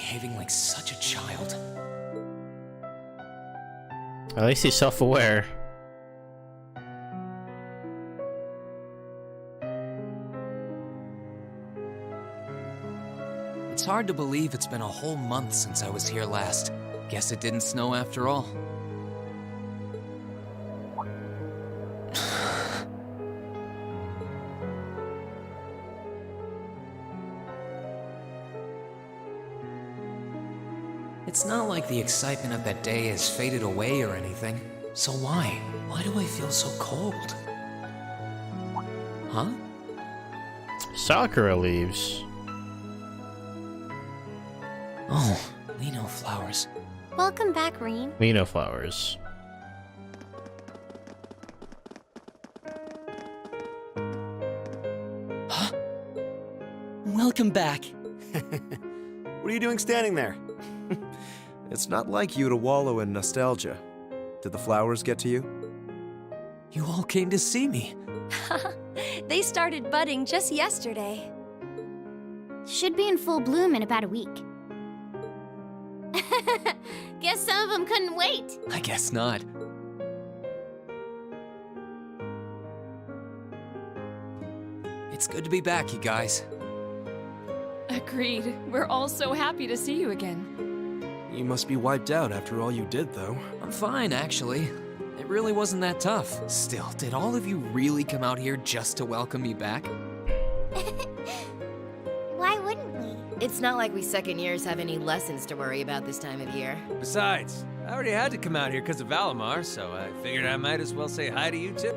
behaving like such a child. At least he's self-aware. It's hard to believe it's been a whole month since I was here last. Guess it didn't snow after all. It's not like the excitement of that day has faded away or anything. So why? Why do I feel so cold? Huh? Sakura leaves. Oh, Lino flowers. Welcome back, Reen. Lino flowers. Huh? Welcome back. What are you doing standing there? It's not like you to wallow in nostalgia. Did the flowers get to you? You all came to see me. They started budding just yesterday. Should be in full bloom in about a week. Guess some of them couldn't wait. I guess not. It's good to be back, you guys. Agreed. We're all so happy to see you again. You must be wiped out after all you did, though. I'm fine, actually. It really wasn't that tough. Still, did all of you really come out here just to welcome me back? Why wouldn't we? It's not like we second years have any lessons to worry about this time of year. Besides, I already had to come out here because of Valimar, so I figured I might as well say hi to you too.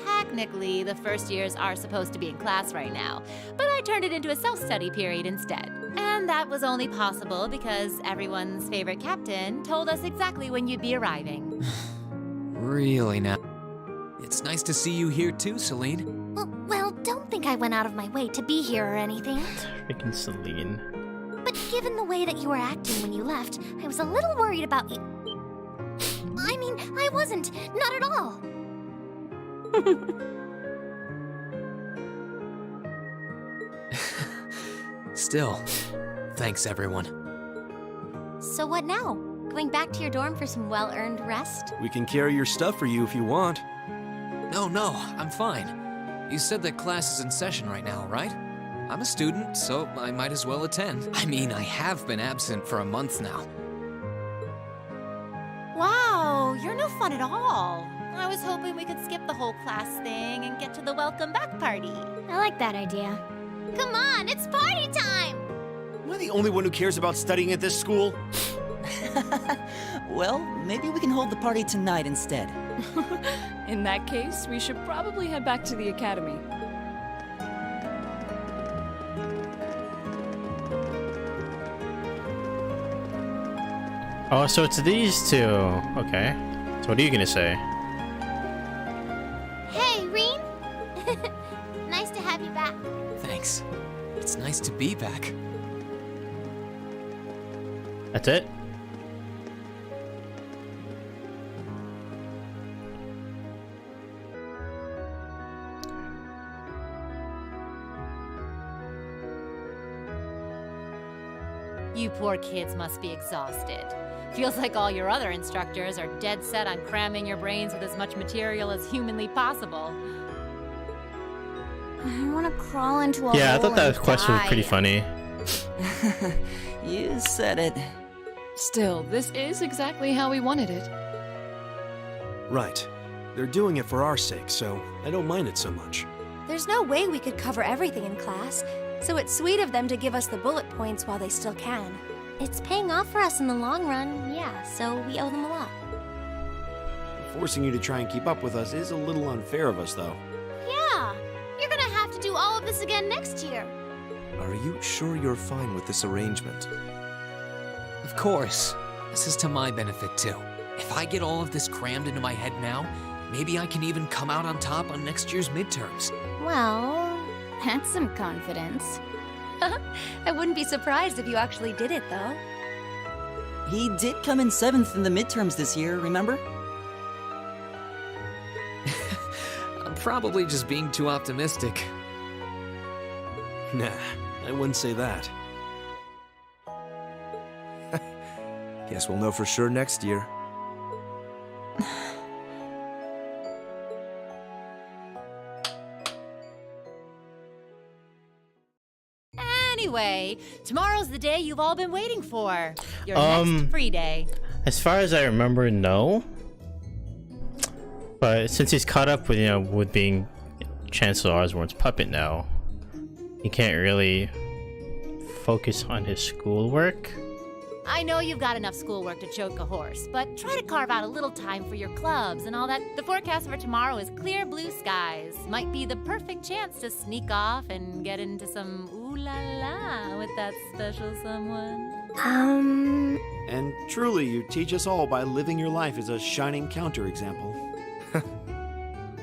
Technically, the first years are supposed to be in class right now, but I turned it into a self-study period instead. And that was only possible because everyone's favorite captain told us exactly when you'd be arriving. Really now? It's nice to see you here too, Celine. Well, don't think I went out of my way to be here or anything. Freaking Celine. But given the way that you were acting when you left, I was a little worried about you. I mean, I wasn't. Not at all. Still, thanks everyone. So what now? Going back to your dorm for some well-earned rest? We can carry your stuff for you if you want. No, I'm fine. You said that class is in session right now, right? I'm a student, so I might as well attend. I mean, I have been absent for a month now. Wow, you're no fun at all. I was hoping we could skip the whole class thing and get to the welcome back party. I like that idea. Come on, it's party time! Am I the only one who cares about studying at this school? Well, maybe we can hold the party tonight instead. In that case, we should probably head back to the academy. Oh, so it's these two. Okay. So what are you gonna say? Hey, Reen! Nice to have you back. Thanks. It's nice to be back. That's it? You poor kids must be exhausted. Feels like all your other instructors are dead set on cramming your brains with as much material as humanly possible. I want to crawl into a Yeah, I hole thought that and quest was pretty die. funny. You said it. Still, this is exactly how we wanted it. Right. They're doing it for our sake, so I don't mind it so much. There's no way we could cover everything in class, so it's sweet of them to give us the bullet points while they still can. It's paying off for us in the long run, yeah, so we owe them a lot. Forcing you to try and keep up with us is a little unfair of us, though. Yeah, you're gonna have to do all of this again next year. Are you sure you're fine with this arrangement? Of course. This is to my benefit too. If I get all of this crammed into my head now, maybe I can even come out on top on next year's midterms. Well, that's some confidence. I wouldn't be surprised if you actually did it, though. He did come in 7th in the midterms this year, remember? I'm probably just being too optimistic. Nah, I wouldn't say that. Guess we'll know for sure next year. Anyway, tomorrow's the day you've all been waiting for. Your next free day. As far as I remember, no. But since he's caught up with, with being Chancellor Osborne's puppet now, he can't really focus on his schoolwork. I know you've got enough schoolwork to choke a horse, but try to carve out a little time for your clubs and all that. The forecast for tomorrow is clear blue skies. Might be the perfect chance to sneak off and get into some ooh la la with that special someone. And truly, you teach us all by living your life as a shining counterexample.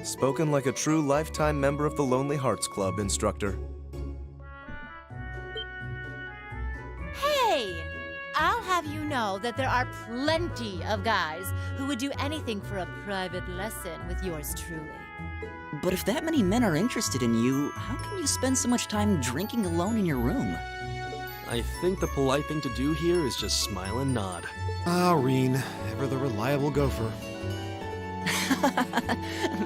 Spoken like a true lifetime member of the Lonely Hearts Club, instructor. Hey! I'll have you know that there are plenty of guys who would do anything for a private lesson with yours truly. But if that many men are interested in you, how can you spend so much time drinking alone in your room? I think the polite thing to do here is just smile and nod. Ah, Reen, ever the reliable gopher.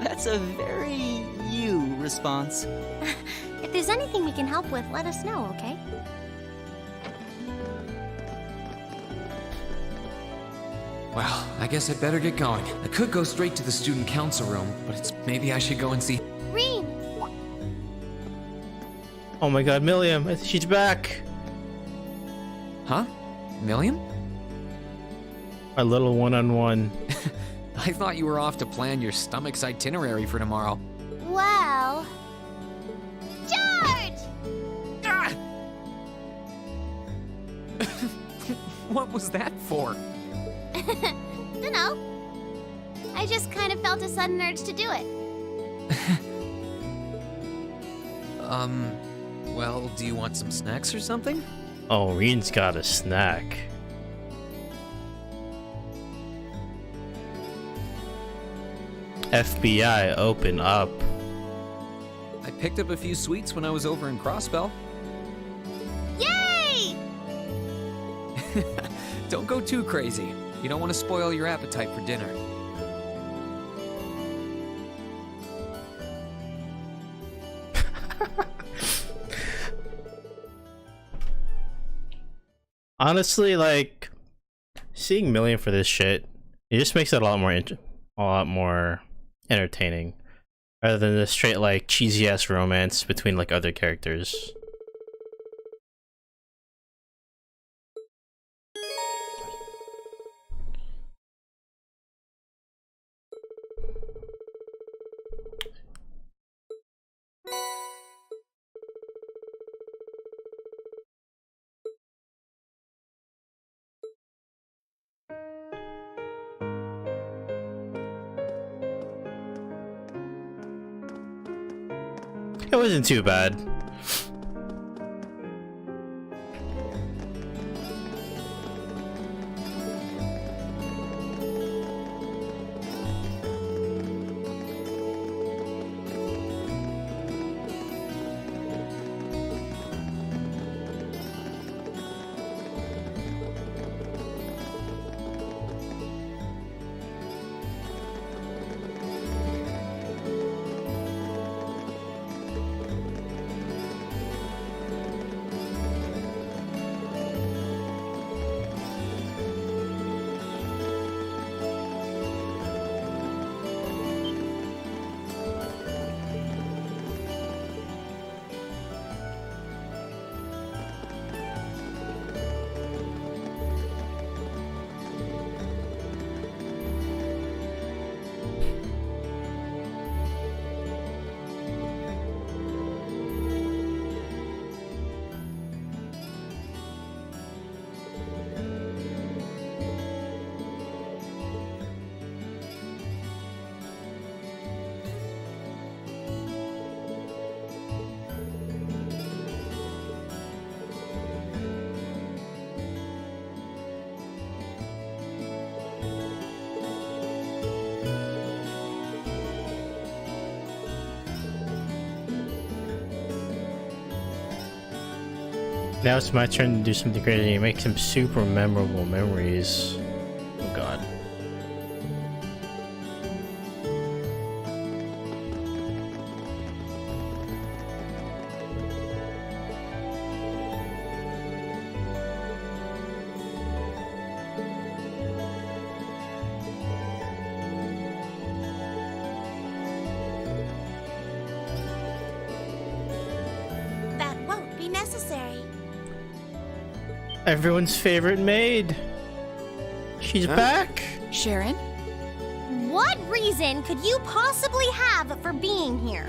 That's a very you response. If there's anything we can help with, let us know, okay? Well, I guess I'd better get going. I could go straight to the student council room, but maybe I should go and see. Reen! Oh my god, Milliam, she's back! Huh? Milliam? Our little one-on-one. I thought you were off to plan your stomach's itinerary for tomorrow. Well... George! Ah! What was that for? Dunno. I just kind of felt a sudden urge to do it. Well, do you want some snacks or something? Oh, Reen's got a snack. FBI, open up. I picked up a few sweets when I was over in Crossbell. Yay! Don't go too crazy. You don't want to spoil your appetite for dinner. Honestly, like, seeing Milliam for this shit, it just makes it a lot more entertaining, rather than the straight like cheesy ass romance between like other characters. It wasn't too bad. Now it's my turn to do something crazy and make some super memorable memories. Oh god. That won't be necessary. Everyone's favorite maid. She's back. Sharon? What reason could you possibly have for being here?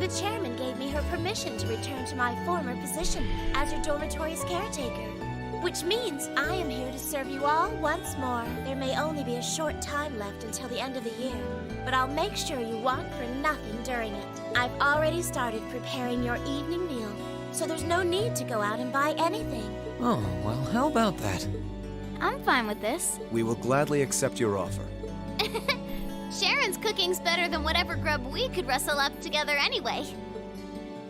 The chairman gave me her permission to return to my former position as your dormitory's caretaker. Which means I am here to serve you all once more. There may only be a short time left until the end of the year, but I'll make sure you want for nothing during it. I've already started preparing your evening meal, so there's no need to go out and buy anything. Oh, well, how about that? I'm fine with this. We will gladly accept your offer. Sharon's cooking's better than whatever grub we could rustle up together anyway.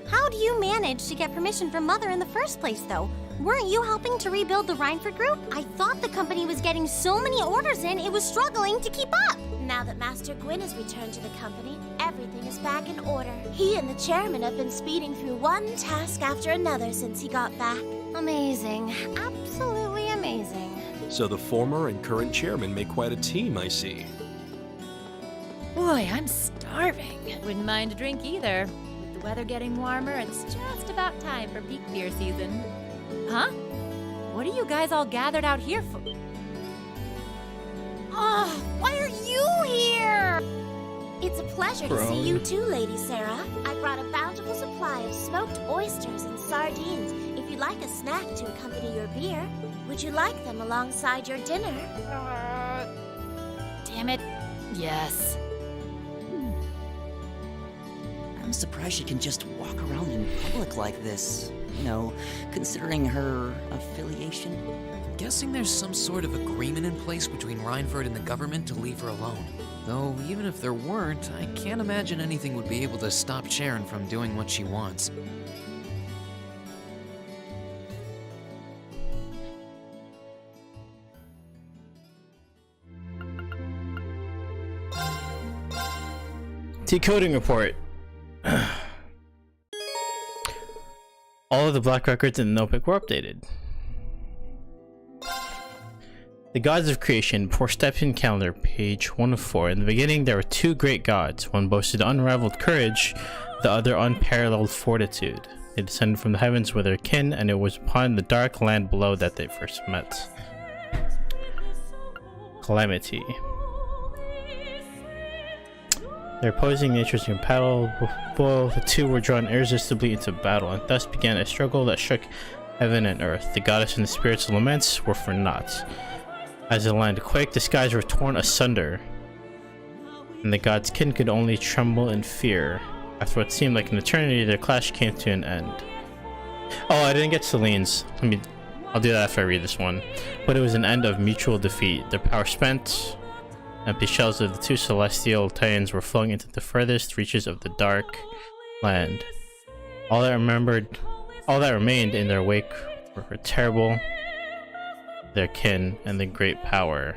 How do you manage to get permission from Mother in the first place, though? Weren't you helping to rebuild the Rhineford group? I thought the company was getting so many orders in, it was struggling to keep up. Now that Master Gwyn has returned to the company, everything is back in order. He and the chairman have been speeding through one task after another since he got back. Amazing. Absolutely amazing. So the former and current chairman make quite a team, I see. Boy, I'm starving. Wouldn't mind a drink either. With the weather getting warmer, it's just about time for peak beer season. Huh? What are you guys all gathered out here for? Oh, why are you here? It's a pleasure to see you too, Lady Sarah. I brought a bountiful supply of smoked oysters and sardines if you'd like a snack to accompany your beer. Would you like them alongside your dinner? Damn it. Yes. I'm surprised she can just walk around in public like this. You know, considering her affiliation. I'm guessing there's some sort of agreement in place between Rhineford and the government to leave her alone. Though, even if there weren't, I can't imagine anything would be able to stop Sharon from doing what she wants. Decoding report. All of the black records in the notebook were updated. The gods of creation, before stepping calendar, page 1 of 4. In the beginning, there were two great gods. One boasted unrivaled courage, the other unparalleled fortitude. They descended from the heavens with their kin, and it was upon the dark land below that they first met. Calamity. Their opposing natures incompatible, the two were drawn irresistibly into battle, and thus began a struggle that shook heaven and earth. The goddess and the spirits' laments were for naught. As the land quaked, the skies were torn asunder, and the gods' kin could only tremble in fear. After what seemed like an eternity, their clash came to an end. Oh, I didn't get Celine's. I'll do that after I read this one. But it was an end of mutual defeat. Their power spent. Empty shells of the two celestial titans were flung into the furthest reaches of the dark land. All that remained in their wake were terrible, their kin, and the great power.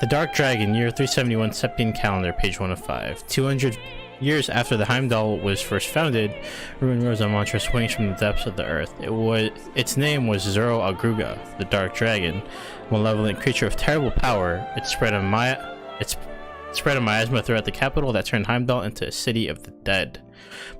The Dark Dragon, year 371 Septian calendar, page 1 of 5. 200 years after the Heimdall was first founded, ruin rose on monstrous wings from the depths of the earth. Its name was Zoro Agruga, the Dark Dragon, a malevolent creature of terrible power. It spread a miasma throughout the capital that turned Heimdall into a city of the dead.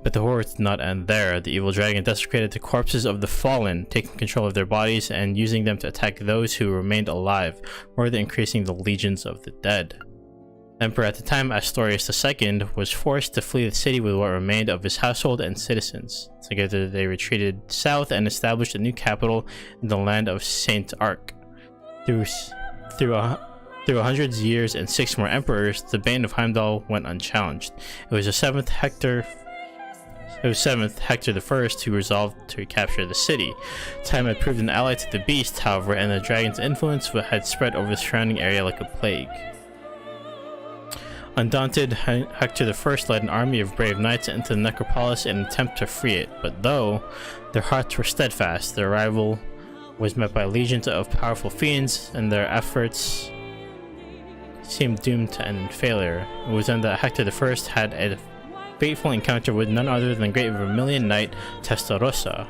But the horror did not end there. The evil dragon desecrated the corpses of the fallen, taking control of their bodies and using them to attack those who remained alive, further increasing the legions of the dead. The emperor at the time, Astorius II, was forced to flee the city with what remained of his household and citizens. Together they retreated south and established a new capital in the land of Saint Arc. Through 100 years and 6 more emperors, the bane of Heimdall went unchallenged. It was the seventh Hector I who resolved to recapture the city. Time had proved an ally to the beast, however, and the dragon's influence had spread over the surrounding area like a plague. Undaunted, Hector I led an army of brave knights into the necropolis in an attempt to free it, but though their hearts were steadfast, their arrival was met by legions of powerful fiends, and their efforts seemed doomed to end in failure. It was then that Hector I had a fateful encounter with none other than the great Vermilion Knight Testarossa.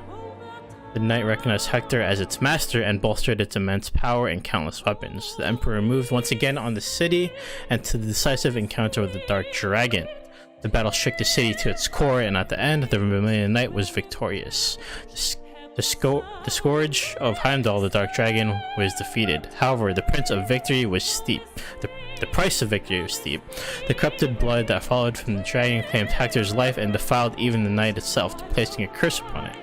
The knight recognized Hector as its master and bolstered its immense power and countless weapons. The Emperor moved once again on the city and to the decisive encounter with the Dark Dragon. The battle shook the city to its core, and at the end, the Vermilion Knight was victorious. The scourge of Heimdall, the Dark Dragon, was defeated. However, the price of victory was steep. The price of victory was steep. The corrupted blood that followed from the dragon claimed Hector's life and defiled even the knight itself, placing a curse upon it.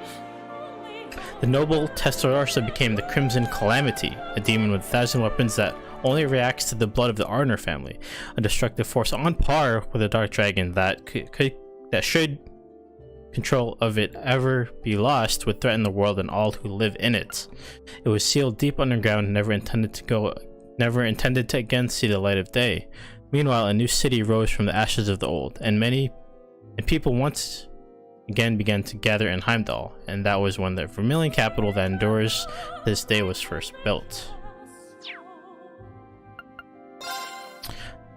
The noble Testarossa became the Crimson Calamity, a demon with 1,000 weapons that only reacts to the blood of the Arner family, a destructive force on par with the Dark Dragon that should control of it ever be lost would threaten the world and all who live in it. It was sealed deep underground, never intended to again see the light of day. Meanwhile, a new city rose from the ashes of the old, and people once again began to gather in Heimdall, and that was when the Vermilion capital that endures this day was first built.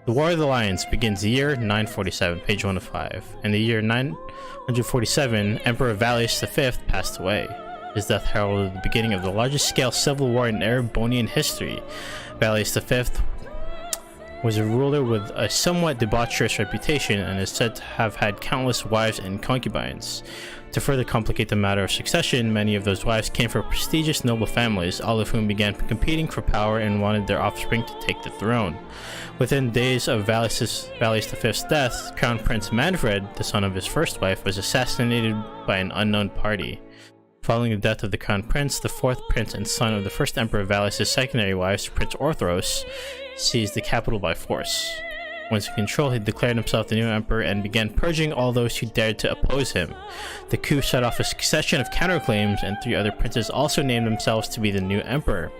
The War of the Lions begins the year 947, page 1 of 5. In the year 947, Emperor Valius V passed away. His death heralded the beginning of the largest scale civil war in Erebonian history. Valius V was a ruler with a somewhat debaucherous reputation and is said to have had countless wives and concubines. To further complicate the matter of succession, many of those wives came from prestigious noble families, all of whom began competing for power and wanted their offspring to take the throne. Within days of Valius V's death, Crown Prince Manfred, the son of his first wife, was assassinated by an unknown party. Following the death of the Crown Prince, the fourth prince and son of the first Emperor Valius' secondary wives, Prince Orthros, seized the capital by force. Once in control, he declared himself the new emperor and began purging all those who dared to oppose him. The coup set off a succession of counterclaims, and 3 other princes also named themselves to be the new emperor.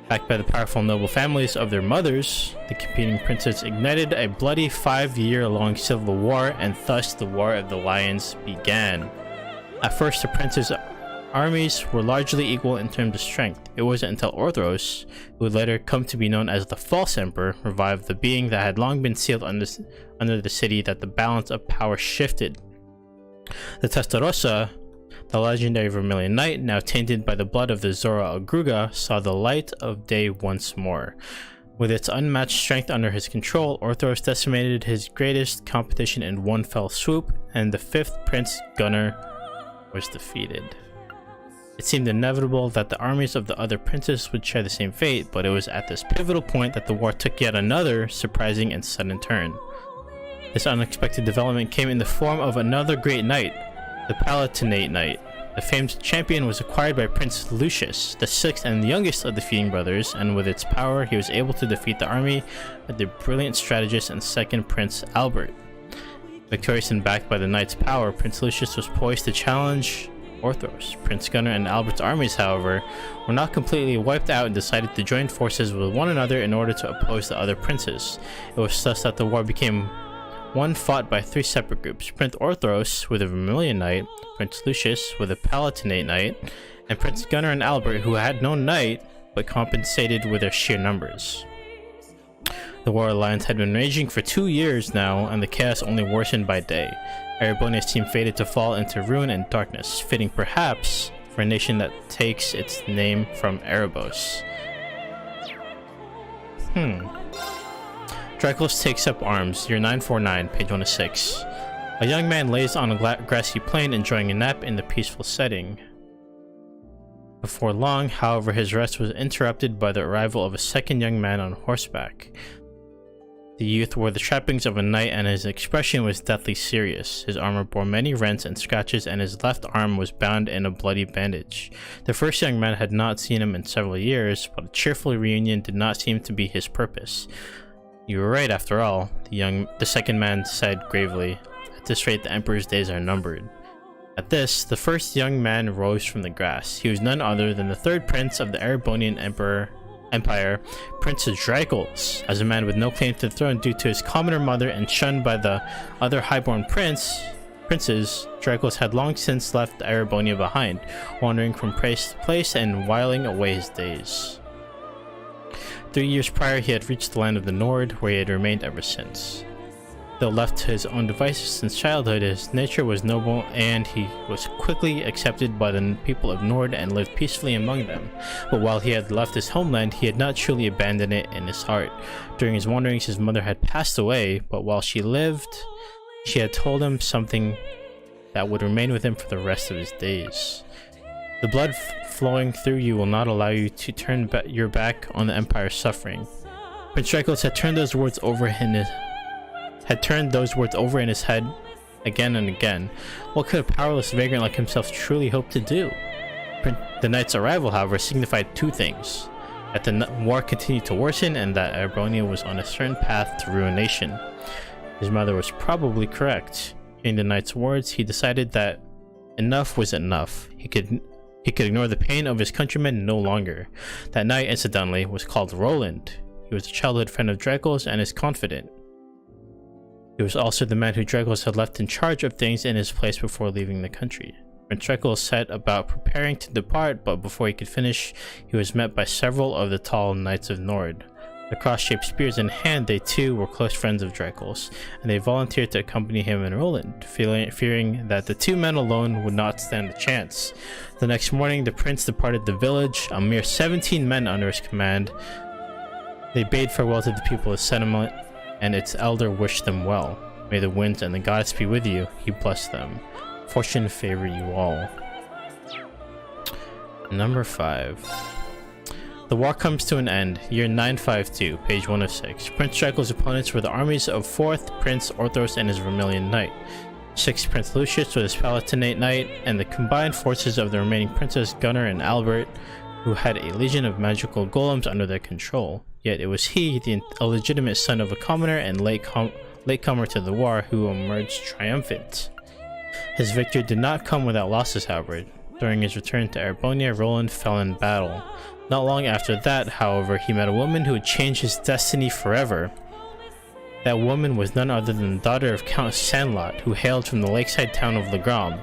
Backed by the powerful noble families of their mothers, the competing princes ignited a bloody 5-year-long civil war, and thus the War of the Lions began. At first, the princes' armies were largely equal in terms of strength. It wasn't until Orthros, who would later come to be known as the False Emperor, revived the being that had long been sealed under the city, that the balance of power shifted. The Testarossa, the legendary Vermilion Knight, now tainted by the blood of the Zora Ogruga, saw the light of day once more. With its unmatched strength under his control, Orthros decimated his greatest competition in one fell swoop, and the 5th Prince Gunnar was defeated. It seemed inevitable that the armies of the other princes would share the same fate, but it was at this pivotal point that the war took yet another surprising and sudden turn. This unexpected development came in the form of another great knight, the Palatinate Knight. The famed champion was acquired by Prince Lucius, the 6th and youngest of the feuding brothers, and with its power he was able to defeat the army of the brilliant strategist and second Prince Albert. Victorious and backed by the knight's power, Prince Lucius was poised to challenge Orthros. Prince Gunnar and Albert's armies, however, were not completely wiped out and decided to join forces with one another in order to oppose the other princes. It was thus that the war became one fought by 3 separate groups: Prince Orthros with a Vermilion Knight, Prince Lucius with a Palatinate Knight, and Prince Gunnar and Albert, who had no knight but compensated with their sheer numbers. The War of the Lions had been raging for 2 years now, and the chaos only worsened by day. Erebonia's team faded to fall into ruin and darkness, fitting perhaps for a nation that takes its name from Erebos. Draculus takes up arms, year 949, page 106. A young man lays on a grassy plain enjoying a nap in the peaceful setting. Before long, however, his rest was interrupted by the arrival of a second young man on horseback. The youth wore the trappings of a knight, and his expression was deathly serious. His armor bore many rents and scratches, and his left arm was bound in a bloody bandage. The first young man had not seen him in several years, but a cheerful reunion did not seem to be his purpose. "You were right, after all," the second man said gravely. "At this rate, the Emperor's days are numbered." At this, the first young man rose from the grass. He was none other than the 3rd prince of the Erebonian Emperor, Empire, Prince Dracos, as a man with no claim to the throne due to his commoner mother and shunned by the other highborn princes, Dracos had long since left Erebonia behind, wandering from place to place and whiling away his days. 3 years prior, he had reached the land of the Nord, where he had remained ever since. Though left to his own devices since childhood, his nature was noble and he was quickly accepted by the people of Nord and lived peacefully among them. But while he had left his homeland, he had not truly abandoned it in his heart. During his wanderings, his mother had passed away, but while she lived, she had told him something that would remain with him for the rest of his days. The blood flowing through you will not allow you to turn your back on the Empire's suffering. Prince Dracos had turned those words over in his head again and again. What could a powerless vagrant like himself truly hope to do? The knight's arrival, however, signified two things: that the war continued to worsen and that Erebonia was on a certain path to ruination. His mother was probably correct. Hearing the knight's words, he decided that enough was enough. He could ignore the pain of his countrymen no longer. That knight, incidentally, was called Roland. He was a childhood friend of Dracos and his confidant. He was also the man who Dracos had left in charge of things in his place before leaving the country. Prince Dracos set about preparing to depart, but before he could finish, he was met by several of the tall knights of Nord. Their cross-shaped spears in hand, they too were close friends of Dracos, and they volunteered to accompany him and Roland, fearing that the two men alone would not stand a chance. The next morning, the prince departed the village, a mere 17 men under his command. They bade farewell to the people of Settlement, and its elder wished them well. May the winds and the goddess be with you, he blessed them. Fortune favor you all. Number 5. The war comes to an end. Year 952, page 106. Prince Dracos' opponents were the armies of 4th Prince Orthros and his Vermilion Knight, 6th Prince Lucius with his Palatinate Knight, and the combined forces of the remaining princes Gunnar and Albert, who had a legion of magical golems under their control. Yet it was he, the illegitimate son of a commoner and latecomer to the war, who emerged triumphant. His victory did not come without losses, however. During his return to Erebonia, Roland fell in battle. Not long after that, however, he met a woman who would change his destiny forever. That woman was none other than the daughter of Count Sandlot, who hailed from the lakeside town of Legram.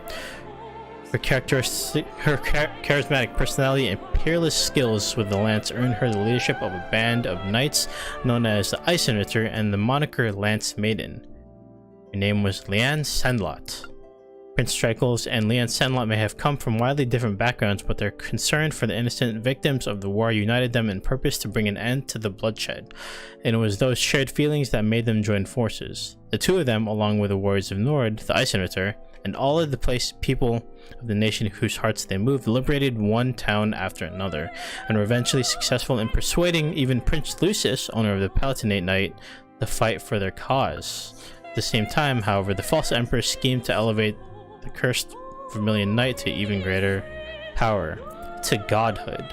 Her charismatic personality and peerless skills with the lance earned her the leadership of a band of knights known as the Eisenritter and the moniker Lance Maiden. Her name was Leanne Sandlot. Prince Dracos and Leanne Sandlot may have come from wildly different backgrounds, but their concern for the innocent victims of the war united them in purpose to bring an end to the bloodshed, and it was those shared feelings that made them join forces. The two of them, along with the warriors of Nord, the Eisenritter, and all of the people of the nation whose hearts they moved, liberated one town after another, and were eventually successful in persuading even Prince Lucius, owner of the Palatinate Knight, to fight for their cause. At the same time, however, the false emperor schemed to elevate the cursed Vermilion Knight to even greater power, to godhood.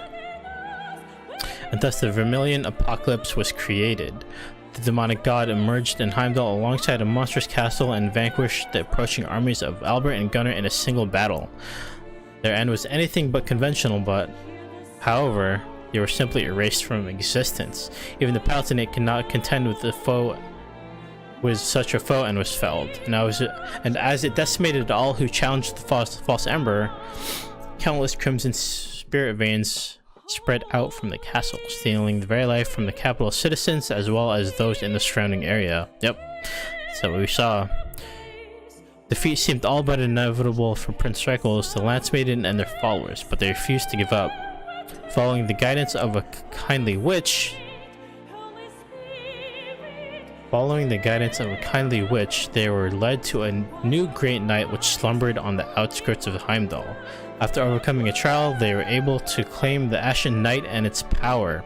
And thus the Vermilion Apocalypse was created. The demonic god emerged in Heimdall alongside a monstrous castle and vanquished the approaching armies of Albert and Gunnar in a single battle. Their end was anything but conventional, but, however, they were simply erased from existence. Even the Palatinate could not contend with such a foe and was felled. And as it decimated all who challenged the false emperor, countless crimson spirit veins spread out from the castle, stealing the very life from the capital citizens as well as those in the surrounding area. Yep, that's what we saw. Defeat seemed all but inevitable for Prince Dracos, the Lance Maiden, and their followers, but they refused to give up. Following the guidance of a kindly witch, they were led to a new great knight which slumbered on the outskirts of Heimdall. After overcoming a trial, they were able to claim the Ashen Knight and its power.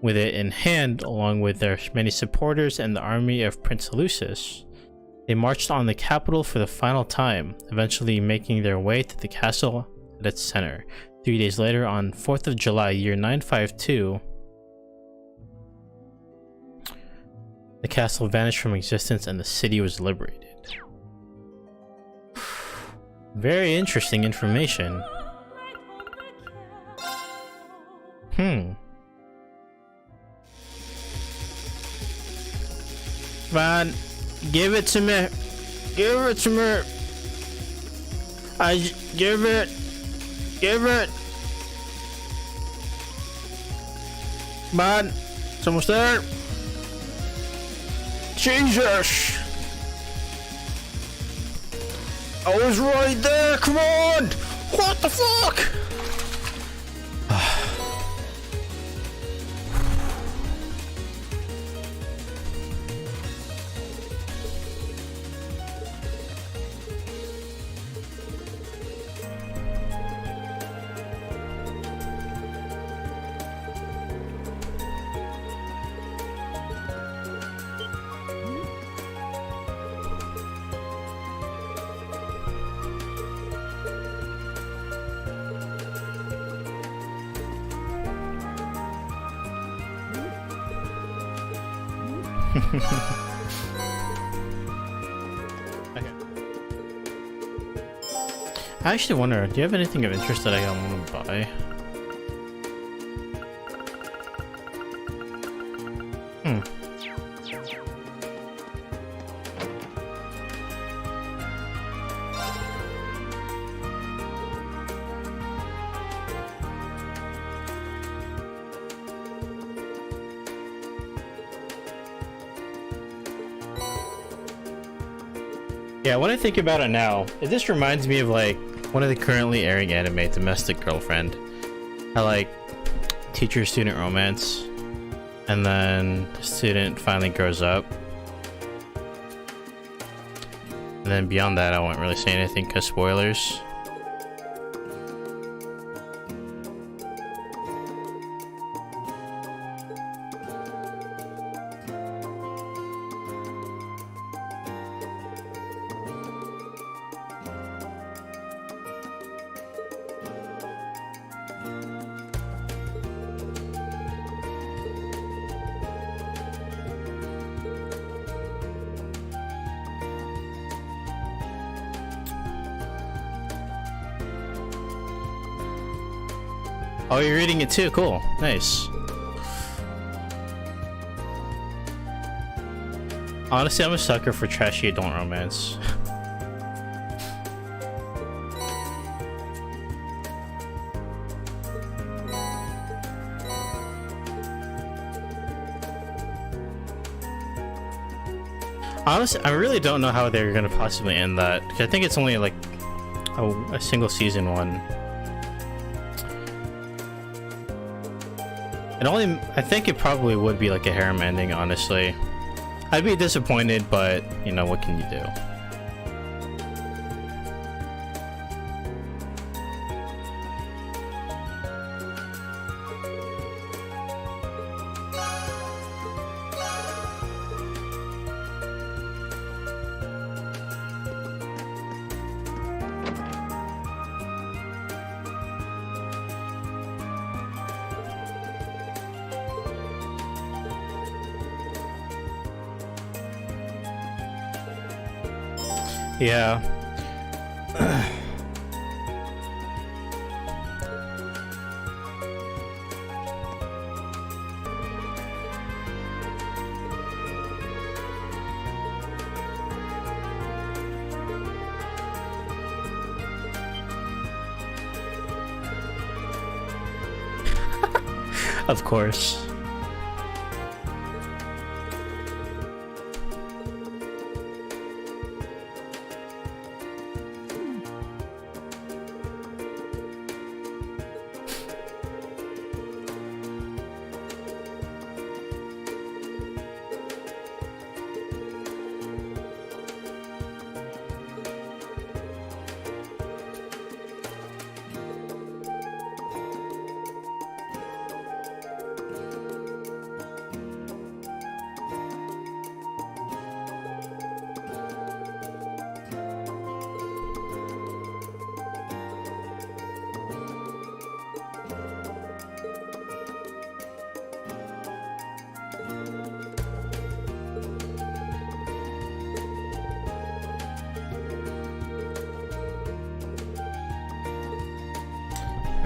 With it in hand, along with their many supporters and the army of Prince Lucius, they marched on the capital for the final time, eventually making their way to the castle at its center. 3 days later, on 4th of July, year 952, the castle vanished from existence and the city was liberated. Very interesting information. Man, give it to me. Give it to me. Give it. Give it. Man, someone's there. Jesus. I was right there. Come on. What the fuck? Okay. I actually wonder, do you have anything of interest that I want to buy? Yeah, when I think about it now, it just reminds me of like one of the currently airing anime, Domestic Girlfriend. How like teacher-student romance, and then the student finally grows up. And then beyond that, I won't really say anything because spoilers. Oh, you're reading it too? Cool. Nice. Honestly, I'm a sucker for trashy adult romance. Honestly, I really don't know how they're gonna possibly end that, because I think it's only like a single season one. I think it probably would be like a harem ending, honestly. I'd be disappointed, but you know, what can you do? Yeah. Of course.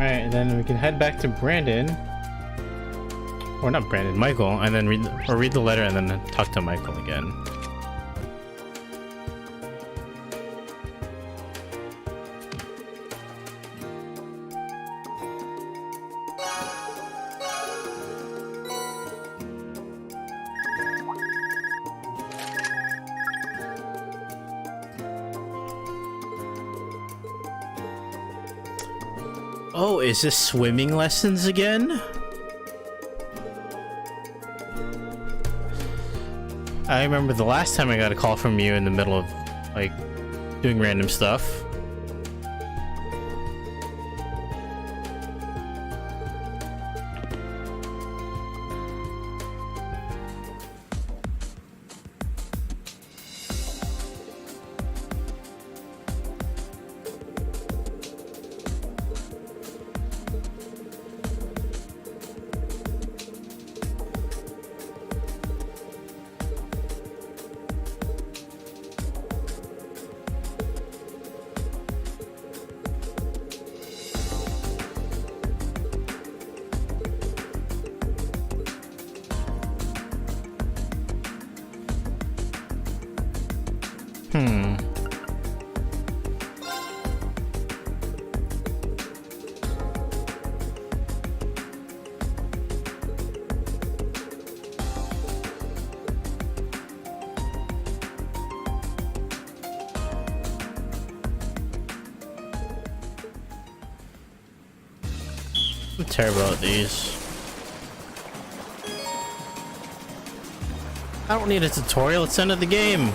Alright, then we can head back to Brandon. Or not Brandon, Michael, and then read the letter and then talk to Michael again. Oh, is this swimming lessons again? I remember the last time I got a call from you in the middle of, like, doing random stuff. I'm terrible at these. I don't need a tutorial, it's the end of the game.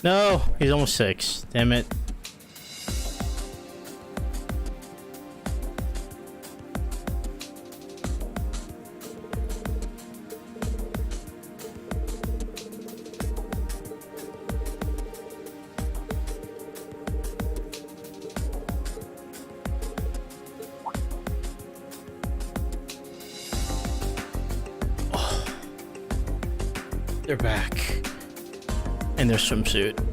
No, he's almost 6. Damn it. Oh. They're back. In their swimsuit.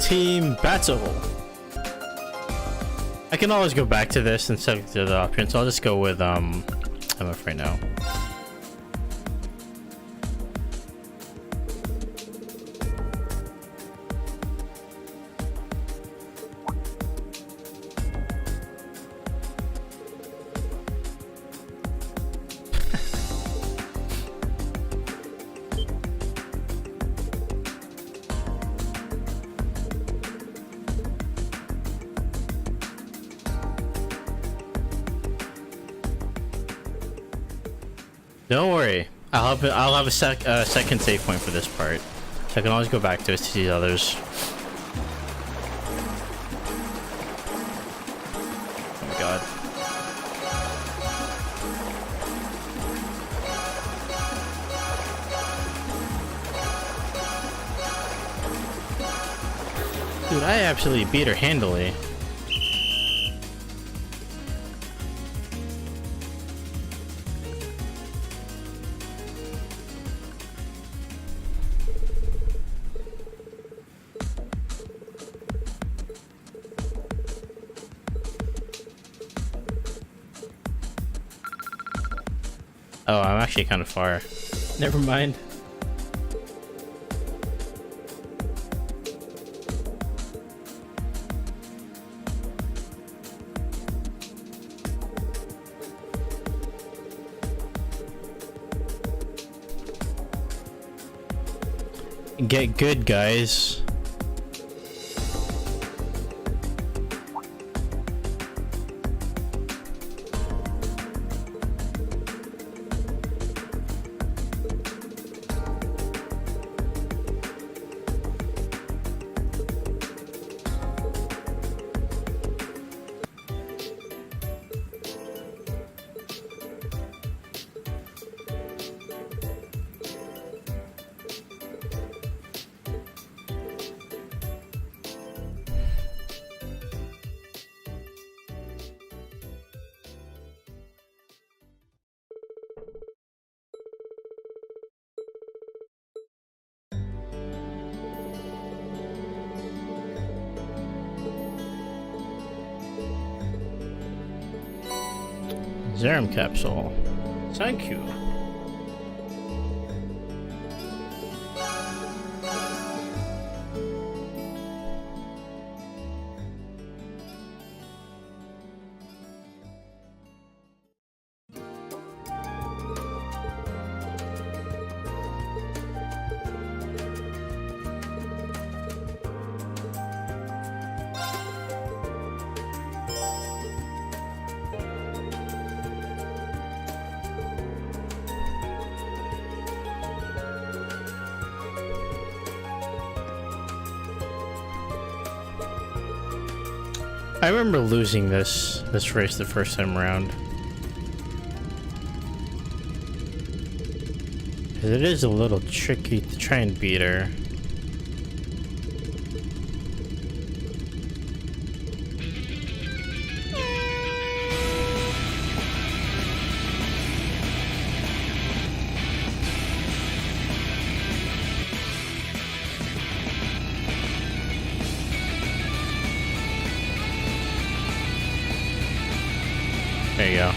Team battle. I can always go back to this instead of the other option, so I'll just go with MF right now. Don't worry, I'll have a second save point for this part, so I can always go back to it to see the others. Oh my god. Dude, I absolutely beat her handily. Oh, I'm actually kind of far. Never mind. Get good, guys. Serum capsule. Thank you. I remember losing this race the first time around. 'Cause it is a little tricky to try and beat her. There you go.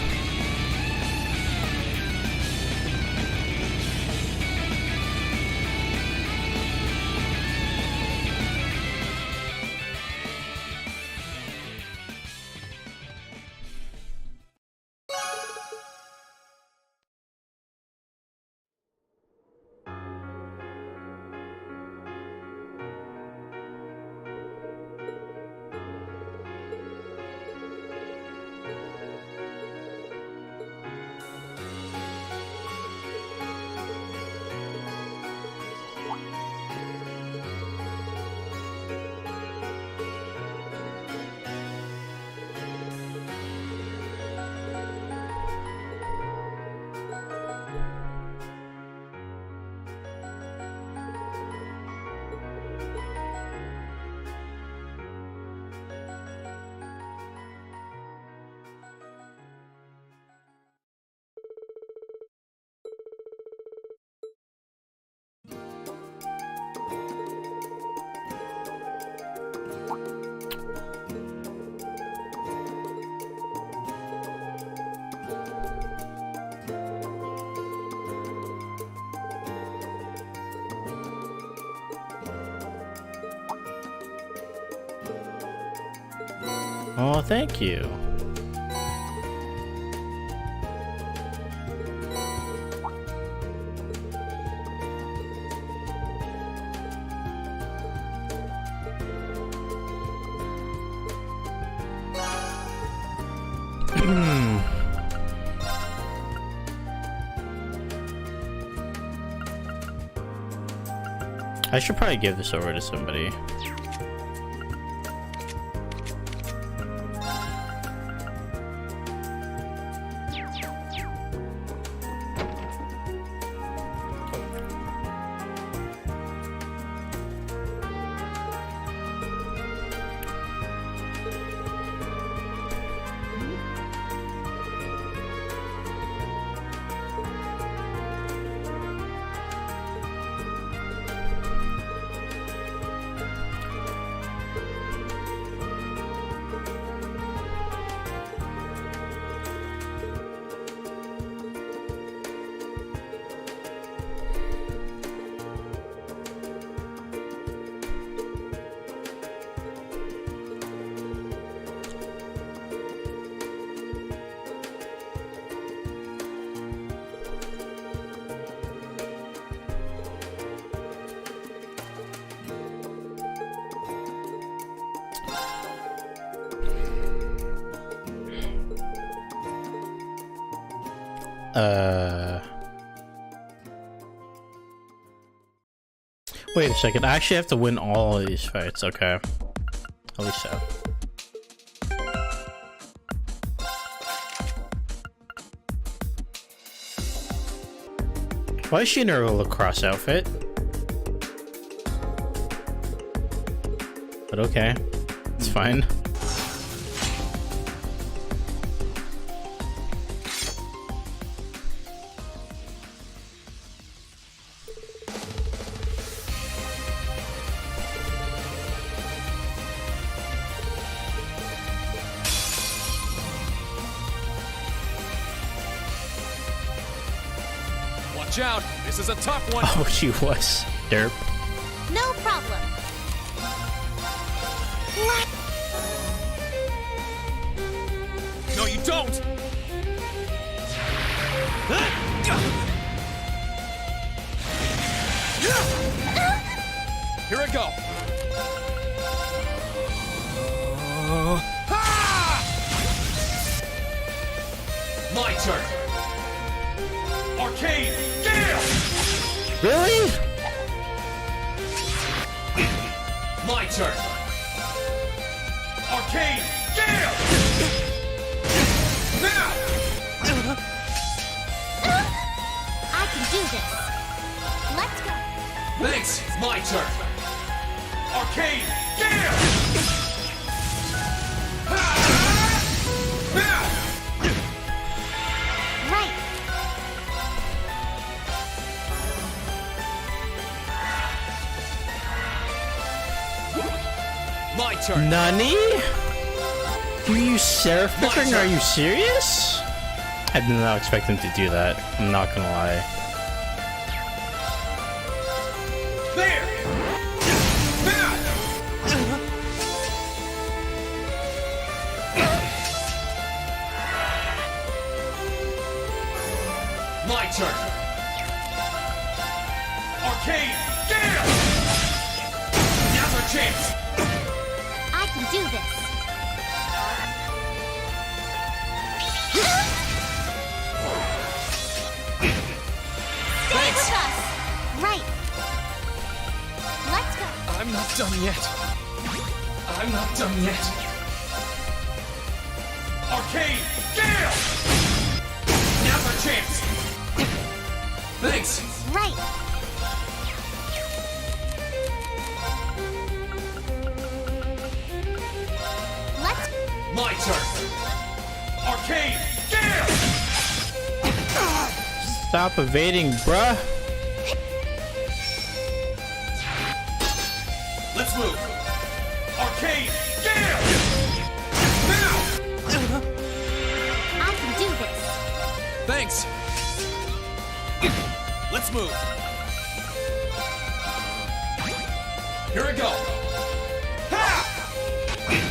Oh, thank you. I should probably give this over to somebody. Wait a second. I actually have to win all of these fights. Okay. At least so. Why is she in her lacrosse outfit? But okay. It's fine. Watch out! This is a tough one! Oh, she was. Derp. No problem. What? No, you don't! Here I go! My turn! Arcane Gale! Really? My turn! Arcane Gale! Now! I can do this. Let's go. Thanks! My turn! Arcane Gale! Now! Right. My turn! Nani? Do you use Seraph Pickering? Are you serious? I did not expect him to do that. I'm not gonna lie. There! Now! My turn! Arcane Gale! Now's our chance! I can do this. Stay with us. Right. Let's go. I'm not done yet. I'm not done yet. Arcane Gale! Now's our chance! Thanks! Right. Let's My turn! Arcane Gale! Stop evading, bruh. Let's move! Arcane Gale! Now! I can do this. Thanks! Let's move! Here I go! Ha!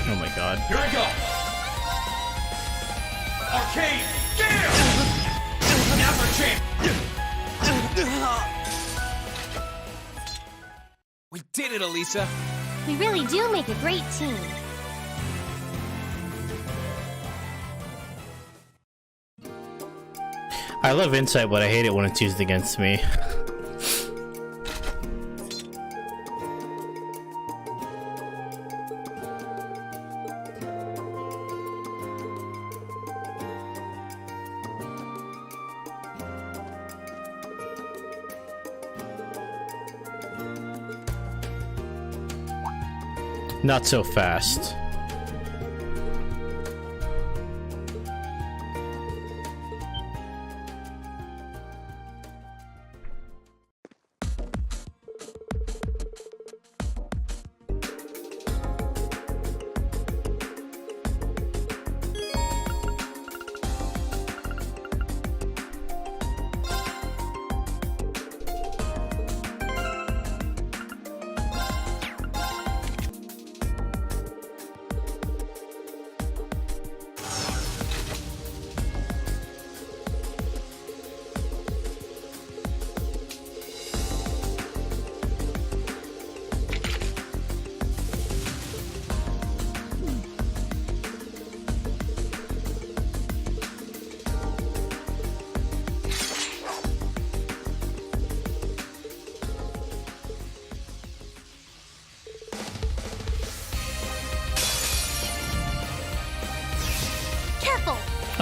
Oh my god. Here I go! Arcane Gale! Now's our chance! We did it, Elisa! We really do make a great team. I love Insight, but I hate it when it's used against me. Not so fast.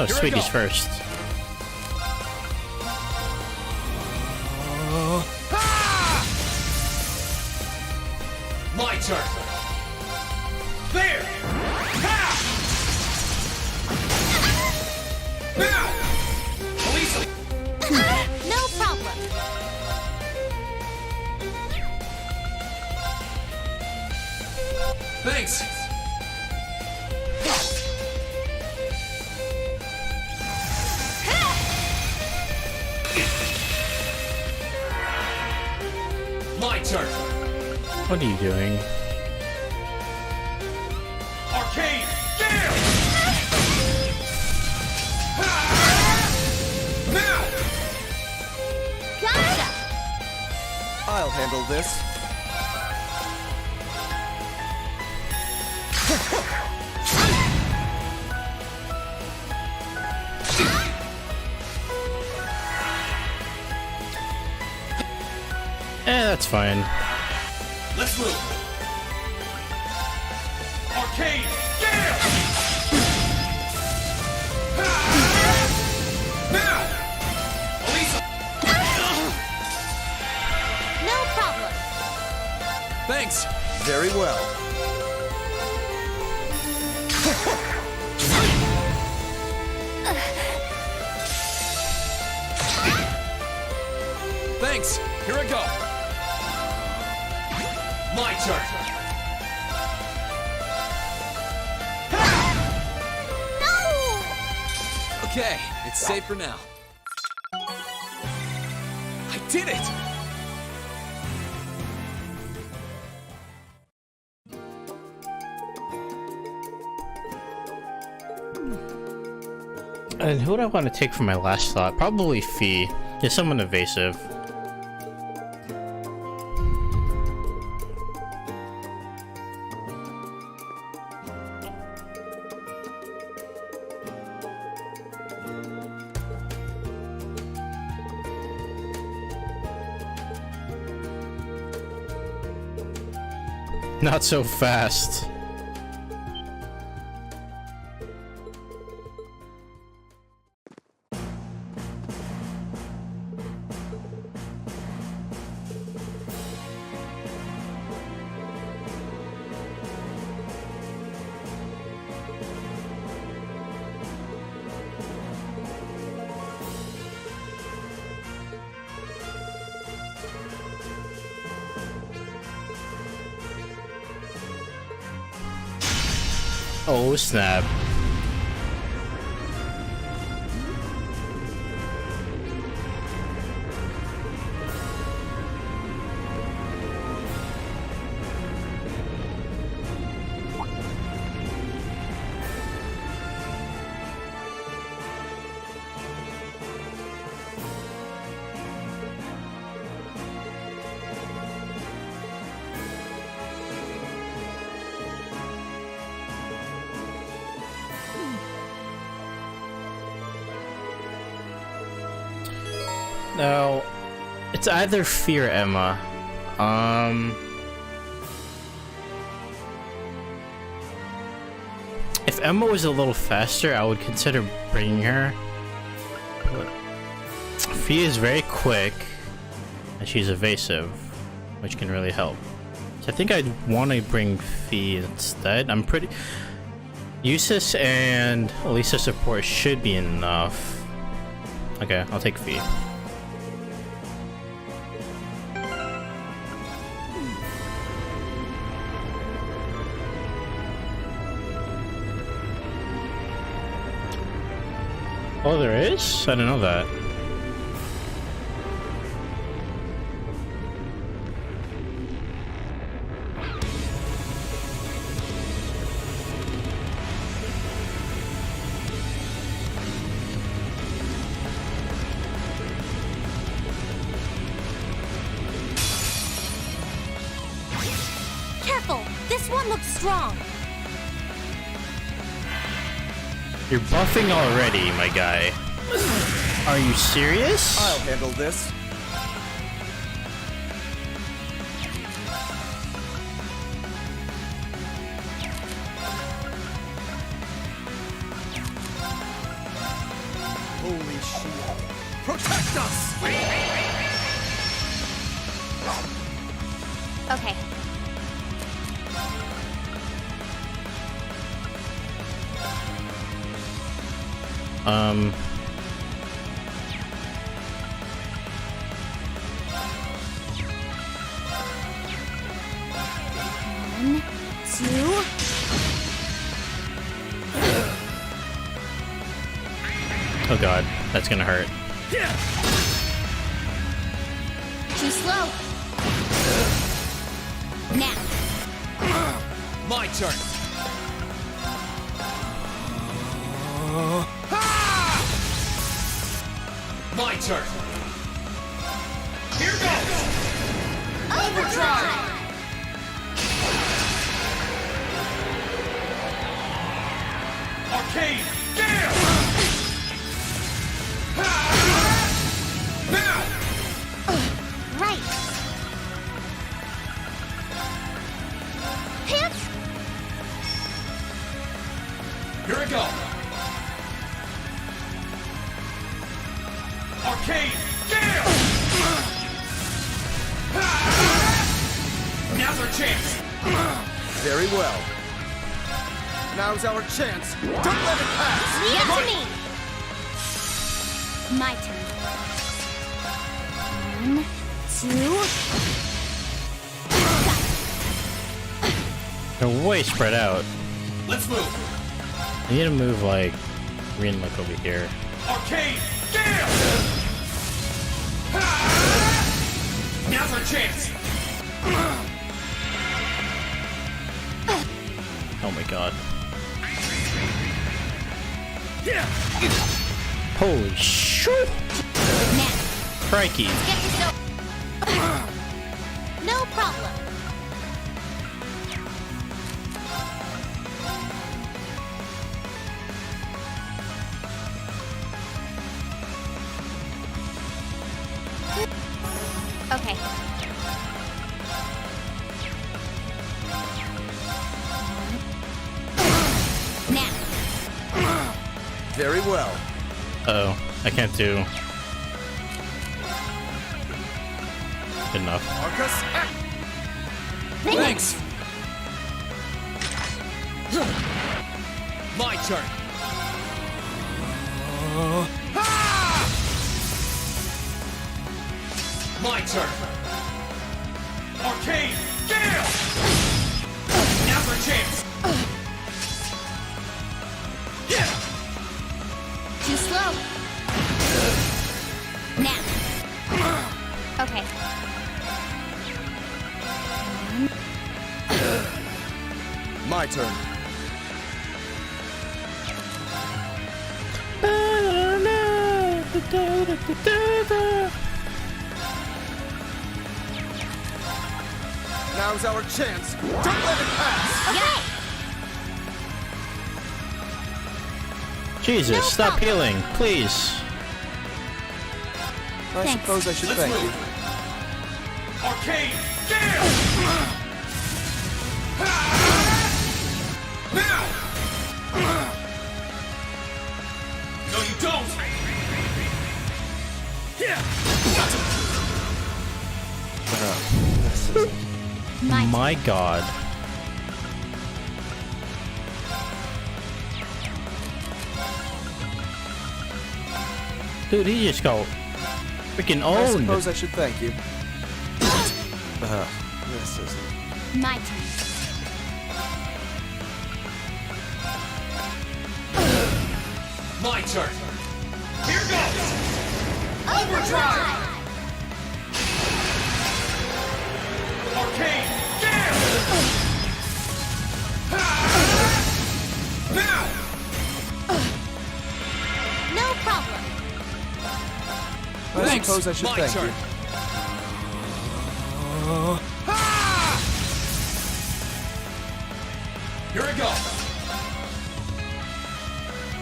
Oh, Here I Sweetie's go. first. My turn. There. Now. Elisa. No problem. Thanks. My turn. What are you doing? Arcane Gale! Now! Gotcha! I'll handle this. That's fine. Let's move. Arcane Gale! Now! Elisa! No problem. Thanks. Very well. Thanks. Here I go. My turn. No! Okay, it's safe for now. I did it! And who would I want to take for my last slot? Probably Fee. Just someone evasive. Not so fast. Oh snap. Now, it's either Fee or Emma. If Emma was a little faster, I would consider bringing her. But Fee is very quick, and she's evasive, which can really help. So I think I'd want to bring Fee instead. I'm pretty... Eustace and Elisa support should be enough. Okay, I'll take Fee. Oh, there is? I didn't know that. Careful! This one looks strong. You're buffing already, my guy. Are you serious? I'll handle this. holy shield, protect us! Okay. One, two. Oh god, that's gonna hurt. Too slow. Now. My turn. My turn. Here goes. Overdrive! Arcane Gale. Now. Right. Hip. Here we go. Arcane Gale. Now's our chance. Very well. Now's our chance. Don't let it pass! Leave it to me. My turn. One, two. They're way spread out. Let's move. I need to move like green, like over here. Arcane Gale. Now's our chance. Oh my god. Yeah. Holy shit! Now. Crikey. Get yourself. No problem. Okay. Now. Very well. Uh-oh. I can't do enough. Marcus, act! Thanks. My turn. My turn. Arcane Gale. Now's our chance. Yeah. Too slow. Now. Okay. My turn. Now's our chance. Don't let it pass! Okay. Jesus, No stop problem. healing, please. I Thanks. suppose I should Let's thank move. you. Arcane Gale. Now. No, you don't. Yeah. My god. Dude, he just got freaking I owned. suppose I should thank you. This isn't. My turn. My turn. Here goes. Overdrive! Arcane Gale. Now. No problem. I Thanks. suppose I should My thank turn. you. Here we go.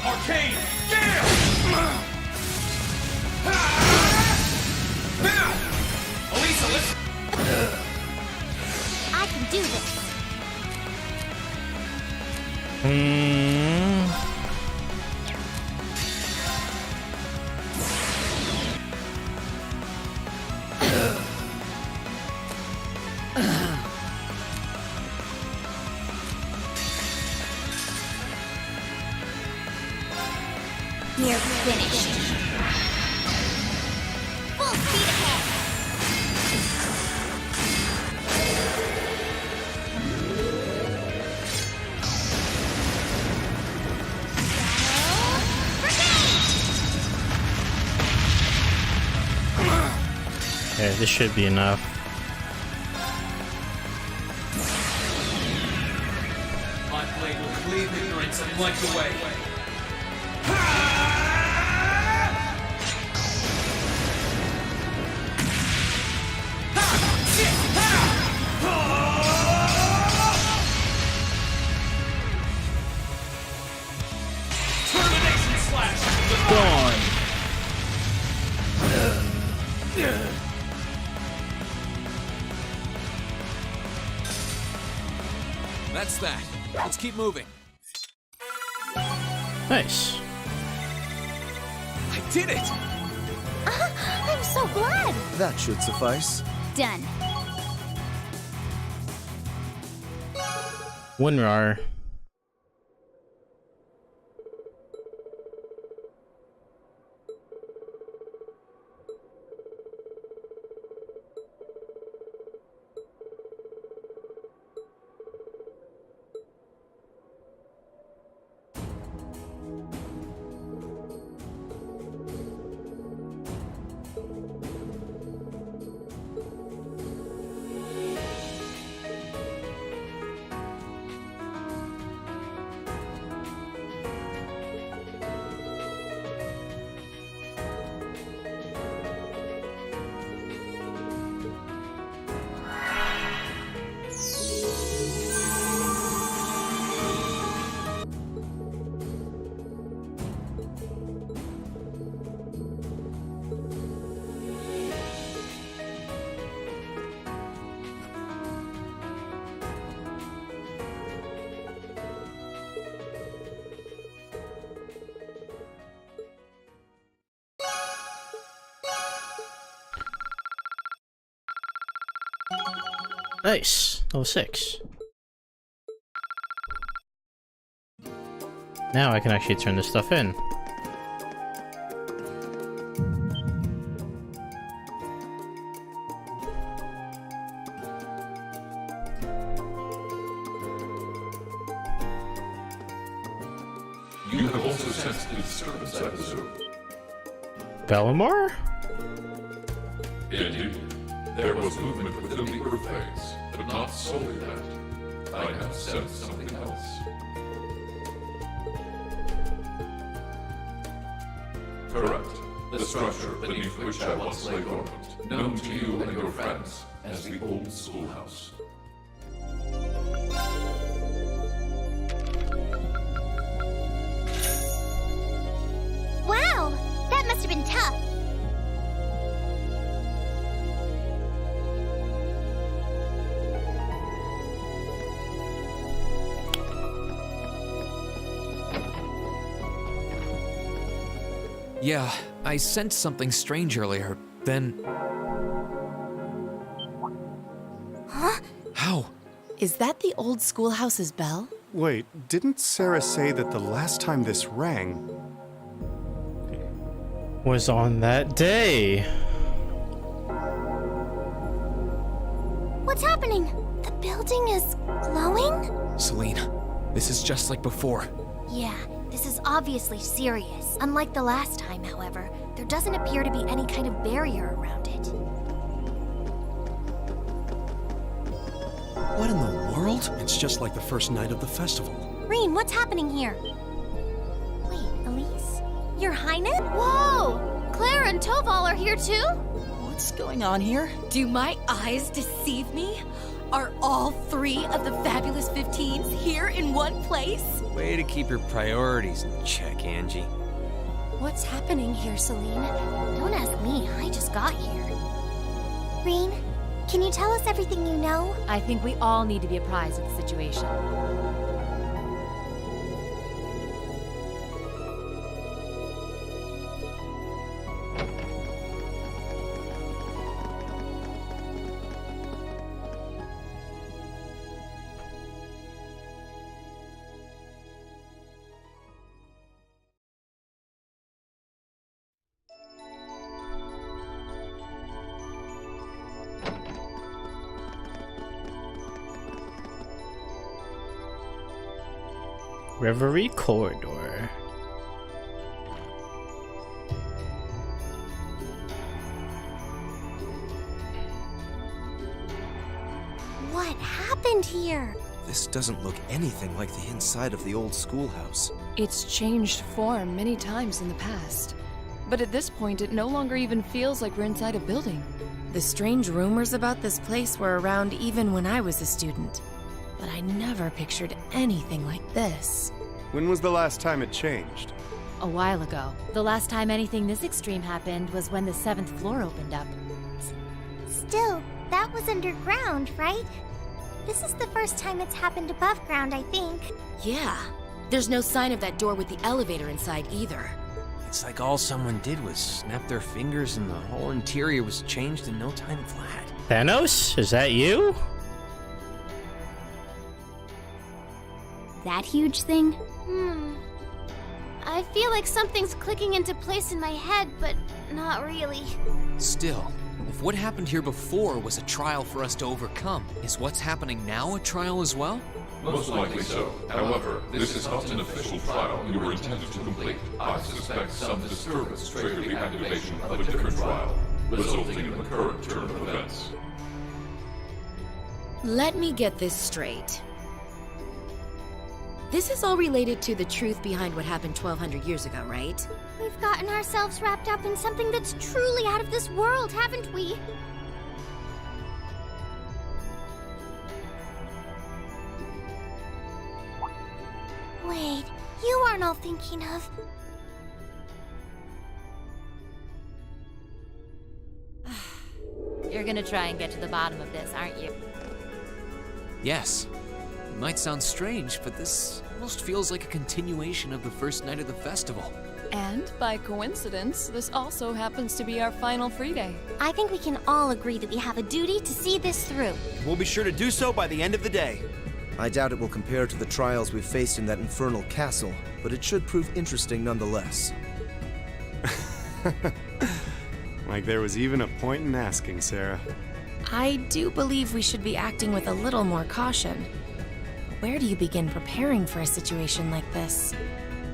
Arcane Gale. Now. Elisa, let's. I can do this. Okay, this should be enough. My blade will cleave ignorance and light the way. Termination slash! Gone! That's that. Let's keep moving. Nice. I did it! I'm so glad! That should suffice. Done. Winrar. Nice. Level 6. Now I can actually turn this stuff in. You have also sensed a disturbance at the zoo. Bellamar? Indeed. There was movement within the earth phase, but not solely that. I have sensed something else. Correct. The structure beneath which I once lay dormant, known to you and your friends as the old schoolhouse. Wow! That must have been tough. Yeah, I sensed something strange earlier. Then... Huh? How? Is that the old schoolhouse's bell? Wait, didn't Sarah say that the last time this rang... Was on that day. What's happening? The building is glowing? Celine, this is just like before. Yeah, this is obviously serious. Unlike the last time, however, there doesn't appear to be any kind of barrier around it. What in the world? It's just like the first night of the festival. Reen, what's happening here? Wait, Elise? Your Highness? Whoa! Claire and Toval are here too? What's going on here? Do my eyes deceive me? Are all 3 of the fabulous 15s here in one place? Way to keep your priorities in check, Angie. What's happening here, Celine? Don't ask me, I just got here. Reen, can you tell us everything you know? I think we all need to be apprised of the situation. Reverie Corridor. What happened here? This doesn't look anything like the inside of the old schoolhouse. It's changed form many times in the past. But at this point, it no longer even feels like we're inside a building. The strange rumors about this place were around even when I was a student. But I never pictured anything like this. When was the last time it changed? A while ago. The last time anything this extreme happened was when the 7th floor opened up. Still, that was underground, right? This is the first time it's happened above ground, I think. Yeah. There's no sign of that door with the elevator inside either. It's like all someone did was snap their fingers and the whole interior was changed in no time flat. Thanos, is that you? That huge thing? I feel like something's clicking into place in my head, but not really. Still, if what happened here before was a trial for us to overcome, is what's happening now a trial as well? Most likely so. However, this is not an official trial you were intended to complete. I suspect some disturbance triggered the activation of a different trial, resulting in the current turn of events. Let me get this straight. This is all related to the truth behind what happened 1,200 years ago, right? We've gotten ourselves wrapped up in something that's truly out of this world, haven't we? Wait, you aren't all thinking of... You're gonna try and get to the bottom of this, aren't you? Yes. It might sound strange, but this almost feels like a continuation of the first night of the festival. And, by coincidence, this also happens to be our final free day. I think we can all agree that we have a duty to see this through. We'll be sure to do so by the end of the day. I doubt it will compare to the trials we've faced in that infernal castle, but it should prove interesting nonetheless. Like there was even a point in asking, Sarah. I do believe we should be acting with a little more caution. Where do you begin preparing for a situation like this?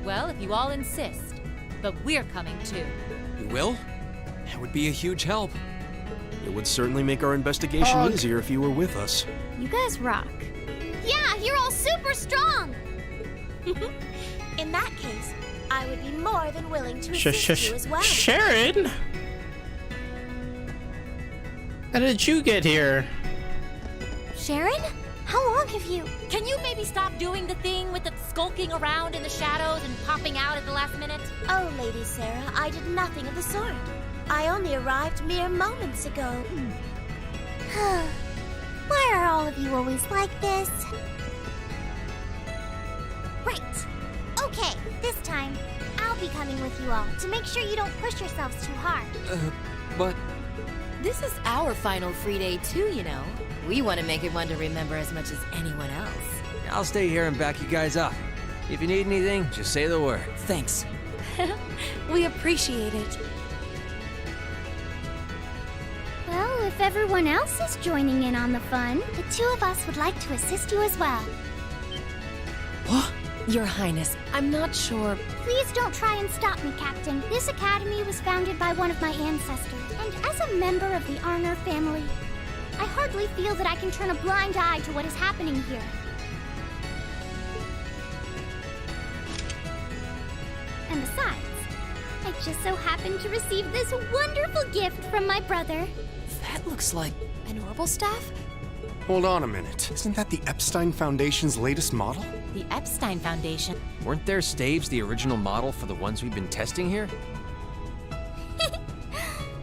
Well, if you all insist. But we're coming too. You will? That would be a huge help. It would certainly make our investigation easier if you were with us. You guys rock. Yeah, you're all super strong! In that case, I would be more than willing to assist you as well. Sharon? How did you get here? Sharon? How long have you... Can you maybe stop doing the thing with the skulking around in the shadows and popping out at the last minute? Oh, Lady Sarah, I did nothing of the sort. I only arrived mere moments ago. Why are all of you always like this? Right. Okay, this time, I'll be coming with you all to make sure you don't push yourselves too hard. But... This is our final free day too, you know. We want to make it one to remember as much as anyone else. I'll stay here and back you guys up. If you need anything, just say the word. Thanks. We appreciate it. Well, if everyone else is joining in on the fun, the two of us would like to assist you as well. What? Your Highness, I'm not sure. Please don't try and stop me, Captain. This academy was founded by one of my ancestors, and as a member of the Arner family, I hardly feel that I can turn a blind eye to what is happening here. And besides, I just so happened to receive this wonderful gift from my brother. That looks like an orbital staff? Hold on a minute. Isn't that the Epstein Foundation's latest model? The Epstein Foundation. Weren't their staves the original model for the ones we've been testing here?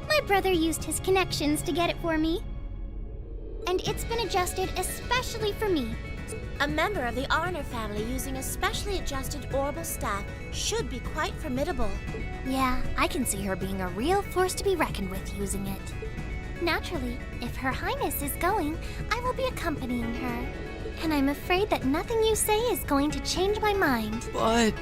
My brother used his connections to get it for me. And it's been adjusted especially for me. A member of the Arner family using a specially adjusted orbital staff should be quite formidable. Yeah, I can see her being a real force to be reckoned with using it. Naturally, if Her Highness is going, I will be accompanying her. And I'm afraid that nothing you say is going to change my mind. But...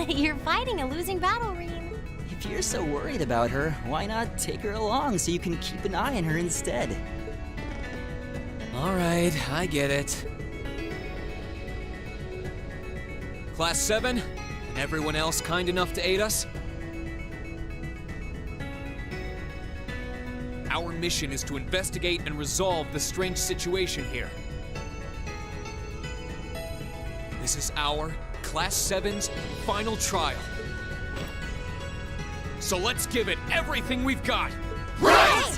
You're fighting a losing battle, Reen. If you're so worried about her, why not take her along so you can keep an eye on her instead? Alright, I get it. Class 7, and everyone else kind enough to aid us? Our mission is to investigate and resolve the strange situation here. This is our Class 7's final trial. So let's give it everything we've got! Right!